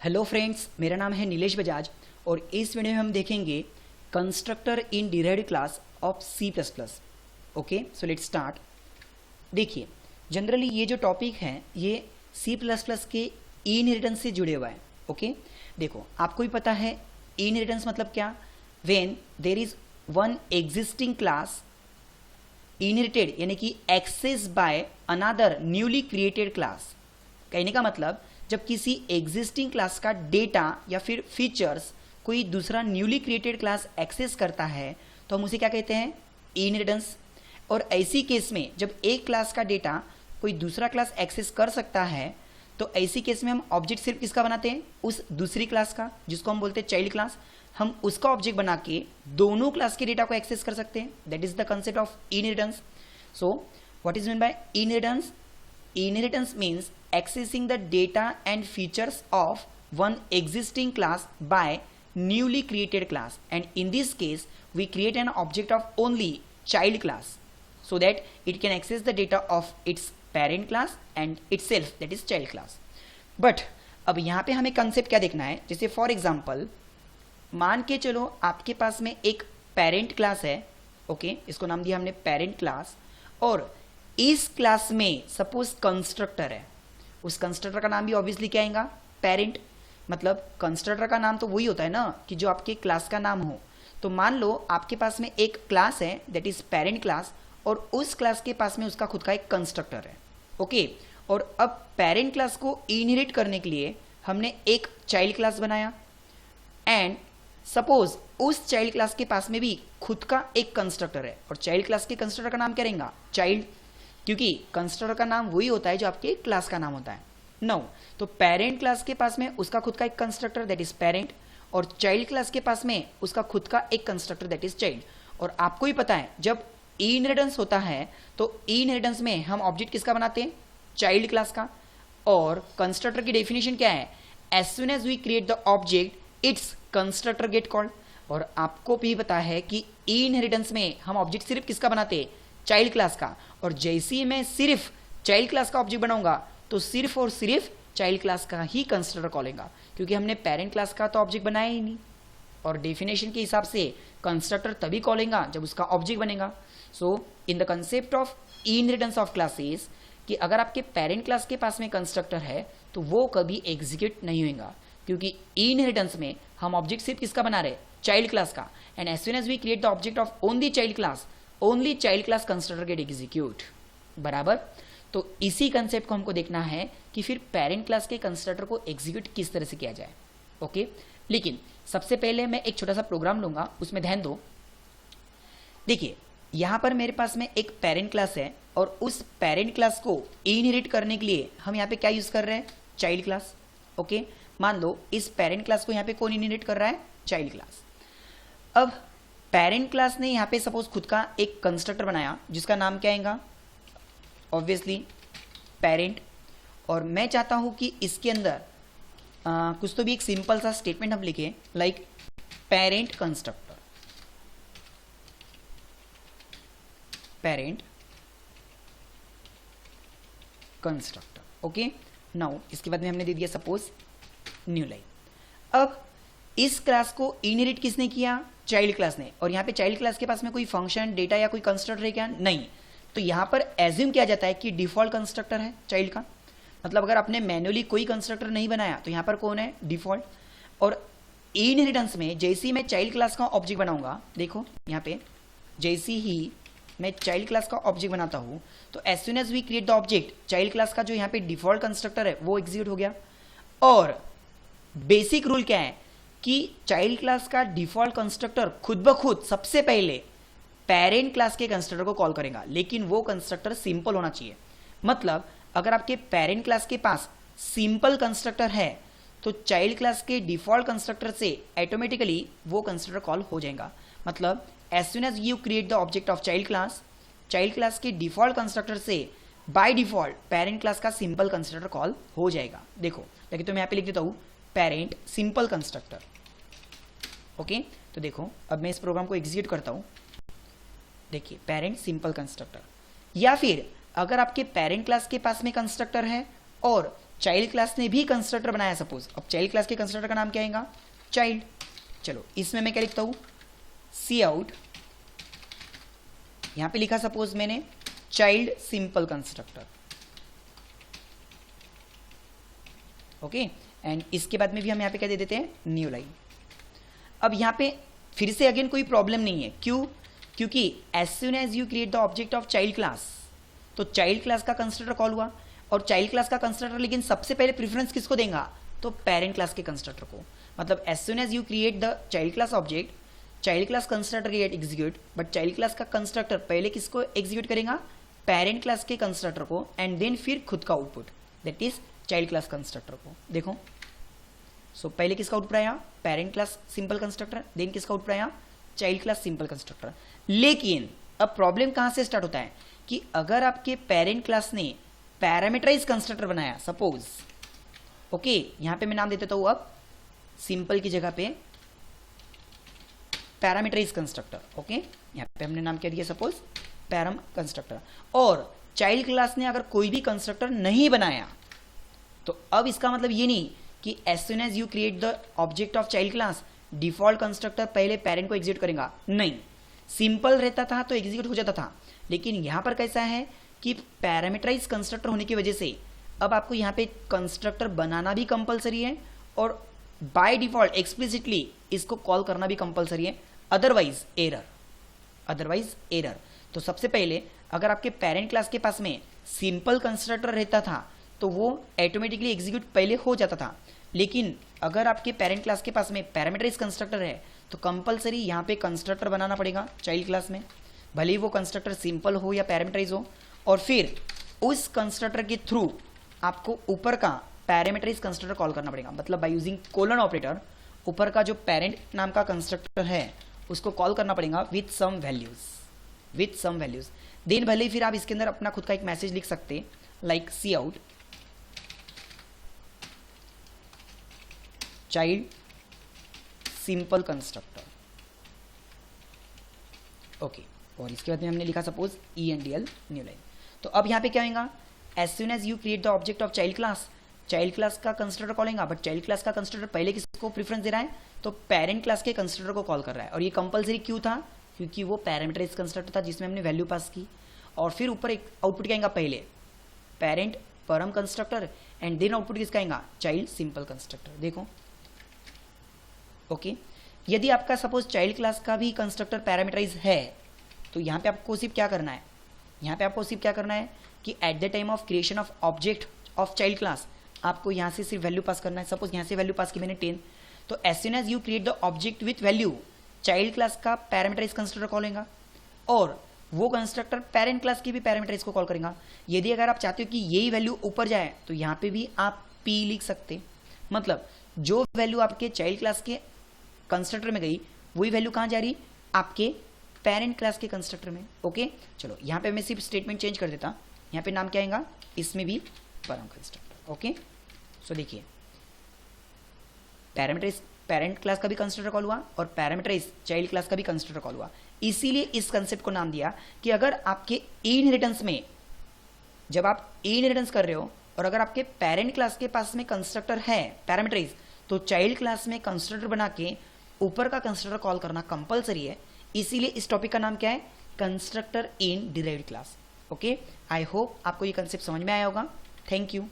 Hello friends, मेरा नाम है नीलेश बजाज और इस वीडियो में हम देखेंगे constructor in derived class of C plus plus. Okay, so let's start. देखिए, जनरली ये जो टॉपिक है ये सी प्लस प्लस के इनहेरिटेंस से जुड़े हुआ है। ओके, देखो आपको भी पता है इनहेरिटेंस मतलब क्या। When there is one existing class inherited यानी कि access by another newly created class. कहने का मतलब जब किसी एग्जिस्टिंग क्लास का डेटा या फिर फीचर्स कोई दूसरा न्यूली क्रिएटेड क्लास एक्सेस करता है तो हम उसे क्या कहते हैं, इनहेरिटेंस। और ऐसी केस में जब एक क्लास का डेटा कोई दूसरा क्लास एक्सेस कर सकता है तो ऐसी केस में हम ऑब्जेक्ट सिर्फ किसका बनाते हैं, उस दूसरी क्लास का, जिसको हम बोलते हैं चाइल्ड क्लास। हम उसका ऑब्जेक्ट बना के दोनों क्लास के डेटा को एक्सेस कर सकते हैं। That is the concept of inheritance. So what is mean by inheritance? Inheritance means accessing the data and features of one existing class by newly created class, and in this case we create an object of only child class so that it can access the data of its parent class and itself, that is child class. But अब यहाँ पे हमें concept क्या देखना है, जैसे for example मान के चलो आपके पास में एक पेरेंट क्लास है। ओके, इसको नाम दिया हमने पेरेंट क्लास, और इस क्लास में सपोज कंस्ट्रक्टर है। उस कंस्ट्रक्टर का नाम भी ऑब्वियसली क्या आएगा, पेरेंट। मतलब कंस्ट्रक्टर का नाम तो वही होता है ना कि जो आपके क्लास का नाम हो। तो मान लो आपके पास में एक क्लास है दैट इज पेरेंट क्लास, और उस क्लास के पास में उसका खुद का एक कंस्ट्रक्टर है। ओके, और अब पेरेंट क्लास को इनहेरिट करने के लिए हमने एक चाइल्ड क्लास बनाया, एंड सपोज उस चाइल्ड क्लास के पास में भी खुद का एक कंस्ट्रक्टर है, और चाइल्ड क्लास के कंस्ट्रक्टर का नाम क्या रहेगा, चाइल्ड, क्योंकि कंस्ट्रक्टर का नाम वही होता है जो आपके क्लास का नाम होता है। नो, तो पेरेंट क्लास के पास में उसका खुद का एक कंस्ट्रक्टर दैट इज पेरेंट, और चाइल्ड क्लास के पास में उसका खुद का एक कंस्ट्रक्टर दैट इज चाइल्ड। और आपको ही पता है जब इनहेरिटेंस होता है तो इनहेरिटेंस में हम ऑब्जेक्ट किसका बनाते हैं, चाइल्ड क्लास का। और कंस्ट्रक्टर की डेफिनेशन क्या है, as soon as we create the object its constructor get called. और आपको भी पता है कि इनहेरिटेंस में हम ऑब्जेक्ट सिर्फ किसका बनाते हैं, चाइल्ड क्लास का। और जैसे ही मैं सिर्फ चाइल्ड क्लास का ऑब्जेक्ट बनाऊंगा तो सिर्फ और सिर्फ चाइल्ड क्लास का ही कंस्ट्रक्टर कॉल लेगा, क्योंकि हमने पेरेंट क्लास का तो ऑब्जेक्ट बनाया ही नहीं। और डेफिनेशन के हिसाब से कंस्ट्रक्टर तभी कॉल लेगा जब उसका ऑब्जेक्ट बनेगा। So in the concept of inheritance of classes कि अगर आपके पेरेंट क्लास के पास में कंस्ट्रक्टर है तो वो कभी एग्जीक्यूट नहीं होगा, क्योंकि इनहेरिटेंस में हम ऑब्जेक्ट सिर्फ किसका बना रहे, चाइल्ड क्लास का। And as soon as we create the object of only child class, only child class constructor get execute. बराबर। तो इसी कंसेप्ट को हमको देखना है कि फिर पेरेंट क्लास के कंस्ट्रक्टर को एग्जीक्यूट किस तरह से किया जाए। ओके, लेकिन सबसे पहले मैं एक छोटा सा प्रोग्राम लूंगा, उसमें ध्यान दो। देखिए, यहां पर मेरे पास में एक पेरेंट क्लास है, और उस पेरेंट क्लास को इनहेरिट करने के लिए हम यहाँ पे क्या यूज कर रहे हैं, चाइल्ड क्लास। ओके, मान लो इस पेरेंट क्लास को यहाँ पे कौन इनहेरिट कर रहा है, चाइल्ड क्लास। अब पेरेंट क्लास ने यहाँ पे सपोज खुद का एक कंस्ट्रक्टर बनाया जिसका नाम क्या आएगा, ऑब्वियसली पेरेंट। और मैं चाहता हूँ कि इसके अंदर कुछ तो भी एक सिंपल सा स्टेटमेंट हम लिखें, like parent constructor, parent constructor. Okay, now इसके बाद में हमने दे दिया सपोज न्यू लाइन। अब इस क्लास को इनहेरिट किसने किया, चाइल्ड क्लास ने। और यहाँ पे चाइल्ड क्लास के पास में कोई फंक्शन, डेटा या कोई कंस्ट्रक्टर है क्या, नहीं। तो यहाँ पर एज्यूम किया जाता है कि डिफॉल्ट कंस्ट्रक्टर है चाइल्ड का। मतलब अगर आपने मैन्युअली कोई कंस्ट्रक्टर नहीं बनाया तो यहाँ पर कौन है, डिफॉल्ट। और इनहेरिटेंस में जैसे ही मैं चाइल्ड क्लास का ऑब्जेक्ट बनाऊंगा, देखो यहाँ पे जैसे ही मैं चाइल्ड क्लास का ऑब्जेक्ट बनाता हूँ तो as soon as we create the object, child class का जो यहाँ पे डिफॉल्ट कंस्ट्रक्टर है वो एग्जीक्यूट हो गया। और बेसिक रूल क्या है कि चाइल्ड क्लास का डिफॉल्ट कंस्ट्रक्टर खुद ब खुद सबसे पहले पेरेंट क्लास के कंस्ट्रक्टर को कॉल करेगा, लेकिन वो कंस्ट्रक्टर सिंपल होना चाहिए। मतलब अगर आपके पेरेंट क्लास के पास सिंपल कंस्ट्रक्टर है तो चाइल्ड क्लास के डिफॉल्ट कंस्ट्रक्टर से ऑटोमेटिकली वो कंस्ट्रक्टर कॉल हो जाएगा। मतलब as soon as you create the object of child class के डिफॉल्ट कंस्ट्रक्टर से बाय डिफॉल्ट पेरेंट क्लास का सिंपल कंस्ट्रक्टर कॉल हो जाएगा। देखो, लेकिन तो मैं यहाँ पे लिख देता हूँ पेरेंट सिंपल कंस्ट्रक्टर। ओके, तो देखो अब मैं इस प्रोग्राम को एग्जीक्यूट करता हूँ। देखिए, पेरेंट सिंपल कंस्ट्रक्टर। या फिर अगर आपके पेरेंट क्लास के पास में कंस्ट्रक्टर है और चाइल्ड क्लास ने भी कंस्ट्रक्टर बनाया सपोज, अब चाइल्ड क्लास के कंस्ट्रक्टर का नाम क्या आएगा, चाइल्ड। चलो इसमें मैं क्या लिखता हूं, सी आउट, यहां पे लिखा सपोज मैंने child simple constructor, okay. And इसके बाद में भी हम यहां पे क्या दे देते हैं, न्यू लाइन। अब यहां पे फिर से अगेन कोई प्रॉब्लम नहीं है, क्यों, क्योंकि as soon as you create the object of child class, तो चाइल्ड क्लास का कंस्ट्रक्टर कॉल हुआ, और चाइल्ड क्लास का कंस्ट्रक्टर लेकिन सबसे पहले प्रेफरेंस किसको देगा, तो पेरेंट क्लास के कंस्ट्रक्टर को। मतलब as soon as you create the child class object, child class constructor get execute, but child class का कंस्ट्रक्टर पहले किसको एग्जीक्यूट करेगा, पेरेंट क्लास के कंस्ट्रक्टर को, एंड देन फिर खुद का output, that is child class constructor को। देखो सो पहले किसका आउटपुट आया, parent class simple constructor, then किसका आउटपुट आया, चाइल्ड क्लास सिंपल कंस्ट्रक्टर। लेकिन अब प्रॉब्लम कहां से स्टार्ट होता है कि अगर आपके पेरेंट क्लास ने पैरामीटराइज कंस्ट्रक्टर बनाया सपोज, ओके, यहां पे मैं नाम दे देता हूं अब सिंपल की जगह पे पैरामीटराइज कंस्ट्रक्टर, ओके, यहां पे हमने नाम क्या दिया सपोज पैरम कंस्ट्रक्टर, और चाइल्ड क्लास ने अगर कोई भी कंस्ट्रक्टर नहीं बनाया, तो अब इसका मतलब ये नहीं कि as soon as you create the object of child class default constructor पहले पेरेंट को एग्जीक्यूट करेगा, नहीं, सिंपल रहता था तो एग्जीक्यूट हो जाता था। लेकिन यहां पर कैसा है कि पैरामीटराइज कंस्ट्रक्टर होने की वजह से अब आपको यहां पे कंस्ट्रक्टर बनाना भी कंपलसरी है, और बाय डिफॉल्ट एक्सप्लिसिटली इसको कॉल करना भी कंपलसरी है, अदरवाइज एरर। तो सबसे पहले अगर आपके पेरेंट क्लास के पास में सिंपल कंस्ट्रक्टर रहता था तो वो ऑटोमेटिकली एग्जीक्यूट पहले हो जाता था, लेकिन अगर आपके पेरेंट क्लास के पास में पैरामीटराइज कंस्ट्रक्टर है तो कंपलसरी यहाँ पे कंस्ट्रक्टर बनाना पड़ेगा चाइल्ड क्लास में, भले ही वो कंस्ट्रक्टर सिंपल हो या पैरामीटराइज हो, और फिर उस कंस्ट्रक्टर के थ्रू आपको ऊपर का पैरामीटराइज कंस्ट्रक्टर कॉल करना पड़ेगा। मतलब बाय यूजिंग कोलन ऑपरेटर ऊपर का जो पेरेंट नाम का कंस्ट्रक्टर है उसको कॉल करना पड़ेगा विथ सम वैल्यूज। देन भले ही फिर आप इसके अंदर अपना खुद का एक मैसेज लिख सकते like cout child simple constructor, okay, और इसके बाद में हमने लिखा सपोज ENDL न्यू लाइन। तो अब यहाँ पे क्या होगा, as soon as you create the object of child class का कंस्ट्रक्टर कॉल होगा, बट चाइल्ड क्लास का कंस्ट्रक्टर पहले किसको प्रेफरेंस दे रहा है, तो पेरेंट क्लास के कंस्ट्रक्टर को कॉल कर रहा है, और ये कंपलसरी क्यों था, क्योंकि वो पैरामीटराइज कंस्ट्रक्टर था जिसमें हमने वैल्यू पास की, और फिर ऊपर एक आउटपुट क्या आएगा, पहले पेरेंट परम कंस्ट्रक्टर, एंड देन आउटपुट किसका आएगा, चाइल्ड सिंपल कंस्ट्रक्टर। देखो ओके, यदि आपका सपोज चाइल्ड क्लास का भी कंस्ट्रक्टर पैरामीटराइज है तो यहाँ पे आपको सिर्फ क्या करना है, कि at the time of creation of object of child class आपको यहाँ से सिर्फ वैल्यू पास करना है। सपोज यहाँ से वैल्यू पास की मैंने 10, तो as soon as you create the object with value child class का पैरामीटराइज कंस्ट्रक्टर कॉल होगा, और वो कंस्ट्रक्टर पेरेंट क्लास की भी पैरामीटराइज को कॉल करेगा। यदि अगर आप चाहते हो कि यही वैल्यू ऊपर जाए तो यहाँ पे भी आप P लिख सकते, मतलब जो वैल्यू आपके चाइल्ड क्लास के कंस्ट्रक्टर में गई वही वैल्यू कहाँ जा रही, आपके पेरेंट क्लास के कंस्ट्रक्टर में। ओके, चलो यहाँ पे मैं सिर्फ स्टेटमेंट चेंज कर देता, यहाँ पे नाम क्या आएगा, इसमें भी परम कंस्ट्रक्टर। ओके, सो देखिए पैरामीटराइज पेरेंट क्लास का भी कंस्ट्रक्टर कॉल हुआ और पैरामीटराइज चाइल्ड क्लास का भी कंस्ट्रक्टर कॉल हुआ। इसीलिए इस कंसेप्ट को नाम दिया कि अगर आपके इनहेरिटेंस में, जब आप इनहेरिटेंस कर रहे हो और अगर आपके पेरेंट क्लास के पास में कंस्ट्रक्टर है पैरामीटराइज, तो चाइल्ड क्लास में कंस्ट्रक्टर बना के ऊपर का कंस्ट्रक्टर कॉल करना कंपलसरी है। इसीलिए इस टॉपिक का नाम क्या है, constructor in derived class. Okay, I hope आपको ये कंसेप्ट समझ में आया होगा। Thank you.